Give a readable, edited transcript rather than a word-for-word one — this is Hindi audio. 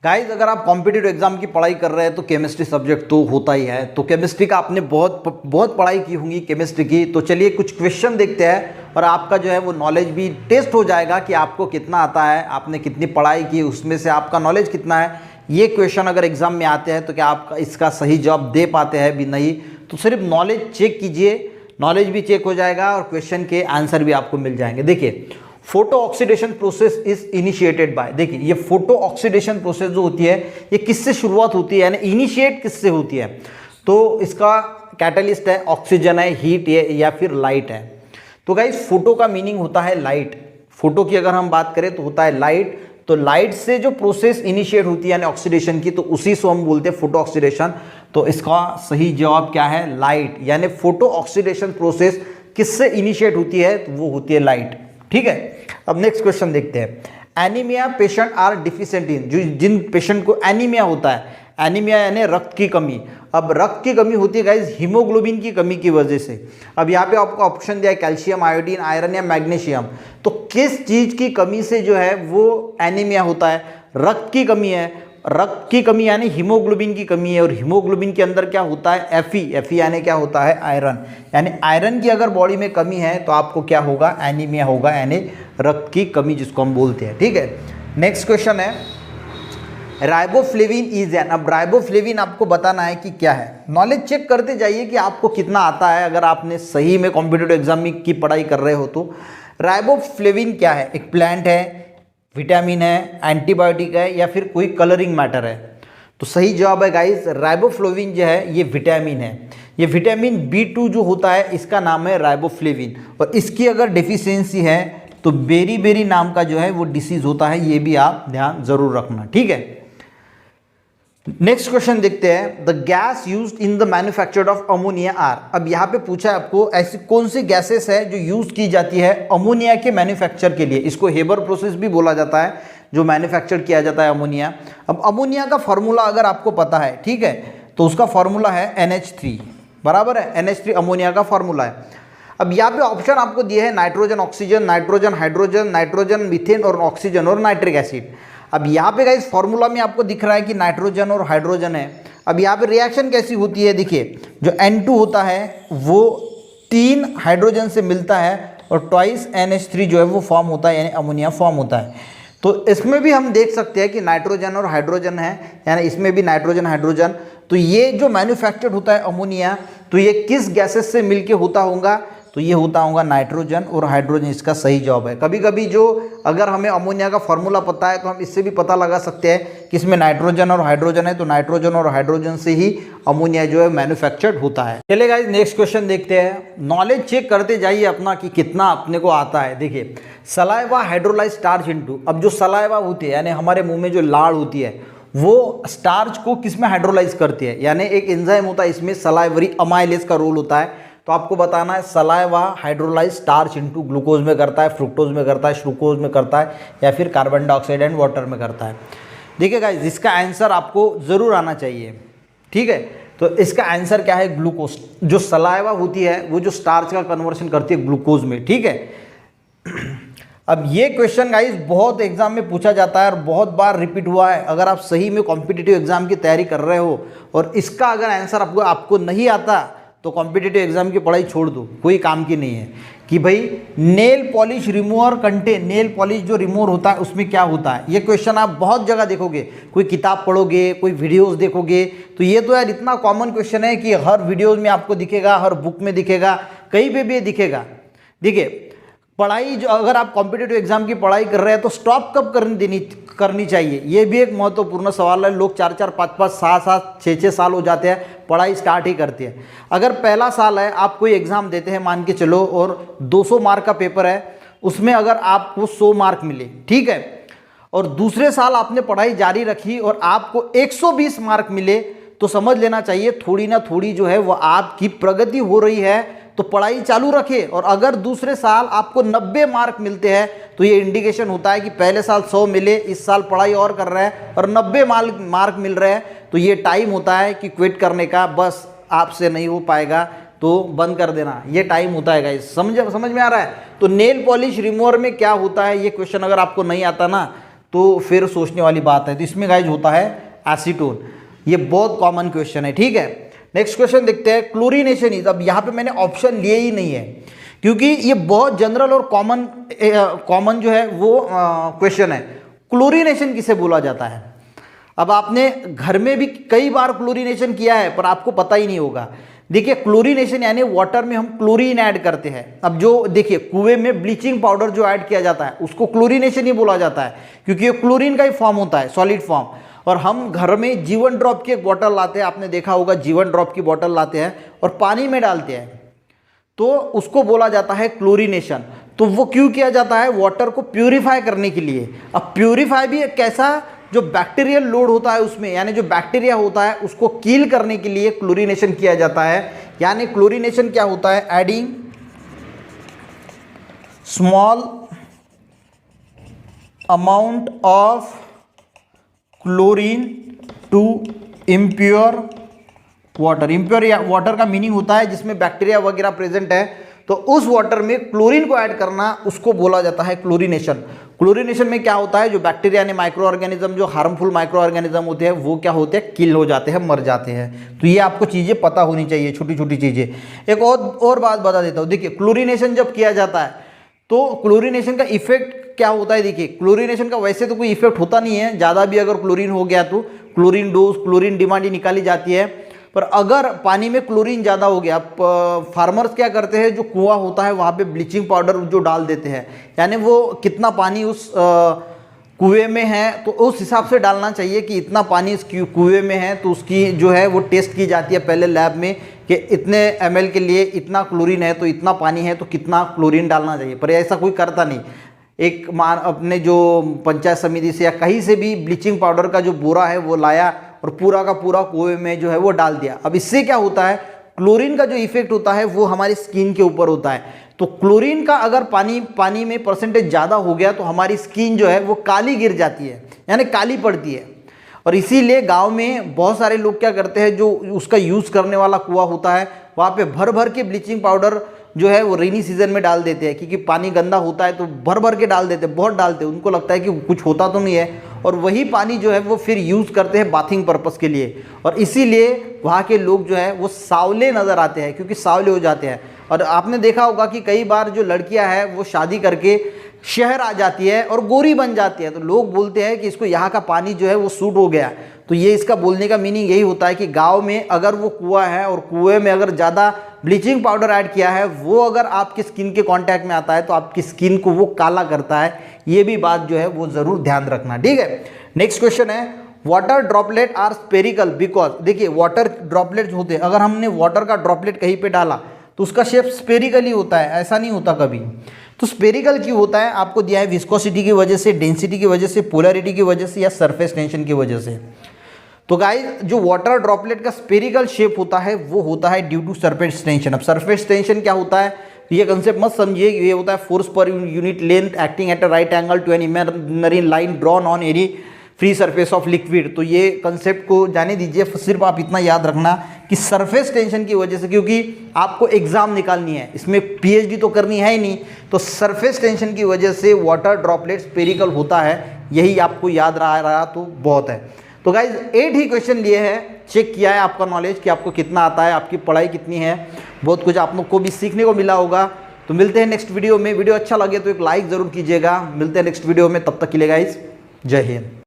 गाइज अगर आप कॉम्पिटिटिव एग्जाम की पढ़ाई कर रहे हैं तो केमिस्ट्री सब्जेक्ट तो होता ही है। तो केमिस्ट्री का आपने बहुत बहुत पढ़ाई की होगी केमिस्ट्री की। तो चलिए कुछ क्वेश्चन देखते हैं और आपका जो है वो नॉलेज भी टेस्ट हो जाएगा कि आपको कितना आता है, आपने कितनी पढ़ाई की, उसमें से आपका नॉलेज कितना है। ये क्वेश्चन अगर एग्जाम में आते हैं तो क्या आप इसका सही जवाब दे पाते हैं भी नहीं, तो सिर्फ नॉलेज चेक कीजिए, नॉलेज भी चेक हो जाएगा और क्वेश्चन के आंसर भी आपको मिल जाएंगे। देखिए photo oxidation process is initiated by, देखिए ये फोटो ऑक्सीडेशन प्रोसेस जो होती है ये किससे शुरुआत होती है, यानी इनिशिएट किससे होती है। तो इसका कैटलिस्ट है, ऑक्सीजन है, हीट है या फिर लाइट है। तो गाइस फोटो का मीनिंग होता है लाइट। फोटो की अगर हम बात करें तो होता है लाइट। तो लाइट से जो प्रोसेस इनिशिएट होती है यानी ऑक्सीडेशन की, तो उसी से हम बोलते हैं फोटो ऑक्सीडेशन। तो इसका सही जवाब क्या है, लाइट। यानी फोटो ऑक्सीडेशन प्रोसेस किससे इनिशिएट होती है, तो वो होती है लाइट। ठीक है, अब नेक्स्ट क्वेश्चन देखते हैं। एनीमिया पेशेंट आर डिफिशिएंट इन, जो जिन पेशेंट को एनीमिया होता है, एनीमिया यानी रक्त की कमी। अब रक्त की कमी होती है गाइज हीमोग्लोबिन की कमी की वजह से। अब यहाँ पे आपको ऑप्शन दिया है कैल्शियम, आयोडीन, आयरन या मैग्नीशियम। तो किस चीज की कमी से जो है वो एनीमिया होता है, रक्त की कमी है। रक्त की कमी यानी हीमोग्लोबिन की कमी है, और हीमोग्लोबिन के अंदर क्या होता है, एफी यानी क्या होता है, आयरन। यानी आयरन की अगर बॉडी में कमी है तो आपको क्या होगा, एनीमिया होगा, यानी रक्त की कमी जिसको हम बोलते हैं। ठीक है, नेक्स्ट क्वेश्चन है राइबोफ्लेविन इज एन। अब राइबोफ्लेविन आपको बताना है कि क्या है। नॉलेज चेक करते जाइए कि आपको कितना आता है, अगर आपने सही में कॉम्पिटिटिव एग्जाम की पढ़ाई कर रहे हो तो। राइबोफ्लेविन क्या है, एक प्लांट है, विटामिन है, एंटीबायोटिक है या फिर कोई कलरिंग मैटर है। तो सही जवाब है गाइस राइबोफ्लेविन जो है ये विटामिन है। ये विटामिन B2 जो होता है इसका नाम है राइबोफ्लेविन, और इसकी अगर डेफिशिएंसी है तो बेरी नाम का जो है वो डिसीज होता है, ये भी आप ध्यान जरूर रखना। ठीक है, नेक्स्ट क्वेश्चन देखते हैं। The gas used in the manufacture of ammonia are. अब यहाँ पे पूछा है आपको ऐसी कौन सी गैसेस है जो यूज की जाती है अमोनिया के मैन्युफैक्चर के लिए। इसको हेबर प्रोसेस भी बोला जाता है, जो मैन्युफैक्चर किया जाता है अमोनिया। अब अमोनिया का फॉर्मूला अगर आपको पता है, ठीक है, तो उसका फॉर्मूला है NH3, बराबर है, NH3 अमोनिया का फॉर्मूला है। अब यहाँ पे ऑप्शन आपको दिए है nitrogen oxygen, nitrogen hydrogen, nitrogen methane और ऑक्सीजन और नाइट्रिक एसिड। अब यहाँ पे गाइस फॉर्मूला में आपको दिख रहा है कि नाइट्रोजन और हाइड्रोजन है। अब यहाँ पे रिएक्शन कैसी होती है, देखिए जो N2 होता है वो 3 हाइड्रोजन से मिलता है और ट्वाइस NH3 जो है वो फॉर्म होता है, यानी अमोनिया फॉर्म होता है। तो इसमें भी हम देख सकते हैं कि नाइट्रोजन और हाइड्रोजन है, यानी इसमें भी नाइट्रोजन हाइड्रोजन। तो ये जो मैन्युफैक्चर्ड होता है अमोनिया, तो ये किस गैसेस से मिलके होता होगा, तो ये होता होगा नाइट्रोजन और हाइड्रोजन। इसका सही जवाब है। कभी कभी जो अगर हमें अमोनिया का फॉर्मूला पता है तो हम इससे भी पता लगा सकते हैं कि इसमें नाइट्रोजन और हाइड्रोजन है, तो नाइट्रोजन और हाइड्रोजन से ही अमोनिया जो है मैन्युफैक्चर्ड होता है। चलिए गाइस नेक्स्ट क्वेश्चन देखते हैं। नॉलेज चेक करते जाइए अपना कि कितना अपने को आता है। देखिए सलाइवा हाइड्रोलाइज स्टार्च इनटू। अब जो सलाइवा होती है यानी हमारे मुंह में जो लाड़ होती है वो स्टार्च को किस में हाइड्रोलाइज करती है, यानी एक एंजाइम होता है इसमें सलाइवरी अमाइलेज का रोल होता है। तो आपको बताना है saliva hydrolyse starch into glucose में करता है, फ्रुक्टोज में करता है, सुक्रोज में करता है या फिर कार्बन डाइऑक्साइड एंड वाटर में करता है। देखिए गाइस इसका आंसर आपको जरूर आना चाहिए। ठीक है, तो इसका आंसर क्या है, ग्लूकोज। जो सलाइवा होती है वो जो स्टार्च का कन्वर्शन करती है ग्लूकोज में। ठीक है, अब ये क्वेश्चन गाइस बहुत एग्जाम में पूछा जाता है और बहुत बार रिपीट हुआ है। अगर आप सही में कॉम्पिटिटिव एग्जाम की तैयारी कर रहे हो और इसका अगर आंसर आपको नहीं आता तो कॉम्पिटिटिव एग्जाम की पढ़ाई छोड़ दो, कोई काम की नहीं है। कि भाई nail polish remover contain, nail polish जो रिमूवर होता है उसमें क्या होता है। ये क्वेश्चन आप बहुत जगह देखोगे, कोई किताब पढ़ोगे, कोई वीडियोस देखोगे, तो ये तो यार इतना कॉमन क्वेश्चन है कि हर वीडियोस में आपको दिखेगा, हर बुक में दिखेगा, कहीं पे भी ये दिखेगा। देखिए पढ़ाई जो अगर आप कॉम्पिटिटिव एग्जाम की पढ़ाई कर रहे हैं तो स्टॉप कब करनी चाहिए, ये भी एक महत्वपूर्ण सवाल है। लोग 4-4, 5-5, 7-7, 6-6 साल हो जाते हैं पढ़ाई स्टार्ट ही करते हैं। अगर पहला साल है, आप कोई एग्जाम देते हैं मान के चलो और 200 मार्क का पेपर है, उसमें अगर आपको 100 मार्क मिले, ठीक है, और दूसरे साल आपने पढ़ाई जारी रखी और आपको 120 मार्क मिले, तो समझ लेना चाहिए थोड़ी ना थोड़ी जो है वो आपकी प्रगति हो रही है। तो पढ़ाई चालू रखे। और अगर दूसरे साल आपको 90 मार्क मिलते हैं तो ये इंडिकेशन होता है कि पहले साल 100 मिले, इस साल पढ़ाई और कर रहे हैं और 90 मार्क मिल रहे हैं, तो ये टाइम होता है कि क्विट करने का, बस आपसे नहीं हो पाएगा तो बंद कर देना, ये टाइम होता है गाइस। समझ में आ रहा है। तो नेल पॉलिश रिमूवर में क्या होता है, ये क्वेश्चन अगर आपको नहीं आता ना तो फिर सोचने वाली बात है। तो इसमें गाइज होता है एसीटोन। ये बहुत कॉमन क्वेश्चन है, ठीक है। नेक्स्ट क्वेश्चन देखते हैं, क्लोरीनेशन इज, अब यहाँ पे मैंने ऑप्शन लिए ही नहीं है क्योंकि ये बहुत जनरल और कॉमन जो है वो क्वेश्चन है। क्लोरीनेशन किसे बोला जाता है? अब आपने घर में भी कई बार क्लोरीनेशन किया है पर आपको पता ही नहीं होगा। देखिए क्लोरीनेशन यानी वाटर में हम क्लोरीन ऐड करते हैं। अब जो देखिए कुएं में ब्लीचिंग पाउडर जो ऐड किया जाता है उसको क्लोरीनेशन ही बोला जाता है क्योंकि ये क्लोरीन का ही फॉर्म होता है, सॉलिड फॉर्म। और हम घर में जीवन ड्रॉप की एक बॉटल लाते हैं, आपने देखा होगा जीवन ड्रॉप की बॉटल लाते हैं और पानी में डालते हैं तो उसको बोला जाता है क्लोरीनेशन। तो वो क्यों किया जाता है? वाटर को प्यूरिफाई करने के लिए। अब प्यूरिफाई भी एक कैसा, जो बैक्टीरियल लोड होता है उसमें, यानी जो बैक्टीरिया होता है उसको किल करने के लिए क्लोरीनेशन किया जाता है। यानी क्लोरीनेशन क्या होता है? Adding small amount of chlorine to impure water. Impure water का मीनिंग होता है जिसमें बैक्टीरिया वगैरह प्रेजेंट है, तो उस वाटर में क्लोरीन को ऐड करना उसको बोला जाता है क्लोरीनेशन। क्लोरीनेशन में क्या होता है, जो बैक्टीरिया यानी माइक्रो ऑर्गेनिज्म, जो हार्मफुल माइक्रो ऑर्गेनिज्म होते हैं वो क्या होते हैं, किल हो जाते हैं, मर जाते हैं। तो ये आपको चीज़ें पता होनी चाहिए, छोटी छोटी चीज़ें। एक और बात बता देता हूँ, देखिए क्लोरीनेशन जब किया जाता है तो क्लोरीनेशन का इफेक्ट क्या होता है। देखिए क्लोरीनेशन का वैसे तो कोई इफेक्ट होता नहीं है, ज़्यादा भी अगर क्लोरीन हो गया तो क्लोरीन डोज, क्लोरीन डिमांड ही निकाली जाती है। पर अगर पानी में क्लोरीन ज़्यादा हो गया, फार्मर्स क्या करते हैं, जो कुआं होता है वहाँ पे ब्लीचिंग पाउडर जो डाल देते हैं, यानी वो कितना पानी उस कुएं में है तो उस हिसाब से डालना चाहिए कि इतना पानी इस कुएं में है, तो उसकी जो है वो टेस्ट की जाती है पहले लैब में कि इतने ml के लिए इतना क्लोरीन है, तो इतना पानी है तो कितना क्लोरीन डालना चाहिए। पर ऐसा कोई करता नहीं। एक मान अपने जो पंचायत समिति से या कहीं से भी ब्लीचिंग पाउडर का जो बोरा है वो लाया और पूरा का पूरा कुएं में जो है वो डाल दिया। अब इससे क्या होता है, क्लोरीन का जो इफेक्ट होता है वो हमारी स्किन के ऊपर होता है। तो क्लोरीन का अगर पानी में परसेंटेज ज़्यादा हो गया तो हमारी स्किन जो है वो काली गिर जाती है, यानी काली पड़ती है। और इसीलिए गांव में बहुत सारे लोग क्या करते हैं, जो उसका यूज़ करने वाला कुआं होता है वहाँ पे भर भर के ब्लीचिंग पाउडर जो है वो रेनी सीजन में डाल देते हैं, क्योंकि पानी गंदा होता है तो भर भर के डाल देते हैं, बहुत डालते हैं। उनको लगता है कि कुछ होता तो नहीं है, और वही पानी जो है वो फिर यूज़ करते हैं बाथिंग पर्पज़ के लिए। और इसीलिए वहाँ के लोग जो है वो सांवले नज़र आते हैं, क्योंकि सांवले हो जाते हैं। और आपने देखा होगा कि कई बार जो लड़कियां हैं वो शादी करके शहर आ जाती है और गोरी बन जाती है, तो लोग बोलते हैं कि इसको यहाँ का पानी जो है वो सूट हो गया। तो ये इसका बोलने का मीनिंग यही होता है कि गांव में अगर वो कुआं है और कुएं में अगर ज़्यादा ब्लीचिंग पाउडर ऐड किया है, वो अगर आपकी स्किन के कांटेक्ट में आता है तो आपकी स्किन को वो काला करता है। ये भी बात जो है वो ज़रूर ध्यान रखना, ठीक है। नेक्स्ट क्वेश्चन है, water droplet are spherical because, देखिए वाटर ड्रॉपलेट होते हैं, अगर हमने वाटर का ड्रॉपलेट कहीं पे डाला तो उसका शेप स्पेरिकल ही होता है, ऐसा नहीं होता कभी। तो स्पेरिकल क्यों होता है, आपको दिया है विस्कोसिटी की वजह से, डेंसिटी की वजह से, पोलैरिटी की वजह से, या सरफेस टेंशन की वजह से। तो गाइस जो वाटर ड्रॉपलेट का स्पेरिकल शेप होता है वो होता है ड्यू टू सरफेस टेंशन। अब सरफेस टेंशन क्या होता है, ये कंसेप्ट मत समझिए, ये होता है फोर्स पर unit length acting at a right angle to an imaginary line drawn on any free surface of liquid. तो ये कंसेप्ट को जाने दीजिए, सिर्फ आप इतना याद रखना कि सरफेस टेंशन की वजह से, क्योंकि आपको एग्जाम निकालनी है, इसमें पीएचडी तो करनी है ही नहीं, तो सरफेस टेंशन की वजह से वाटर ड्रॉपलेट स्पेरिकल होता है, यही आपको याद रहा तो बहुत है। तो गाइज 8 ही क्वेश्चन लिए हैं, चेक किया है आपका नॉलेज कि आपको कितना आता है, आपकी पढ़ाई कितनी है, बहुत कुछ आप लोग को भी सीखने को मिला होगा। तो मिलते हैं नेक्स्ट वीडियो में। वीडियो अच्छा लगे तो एक लाइक ज़रूर कीजिएगा। मिलते हैं नेक्स्ट वीडियो में, तब तक के लिए गाइज जय हिंद।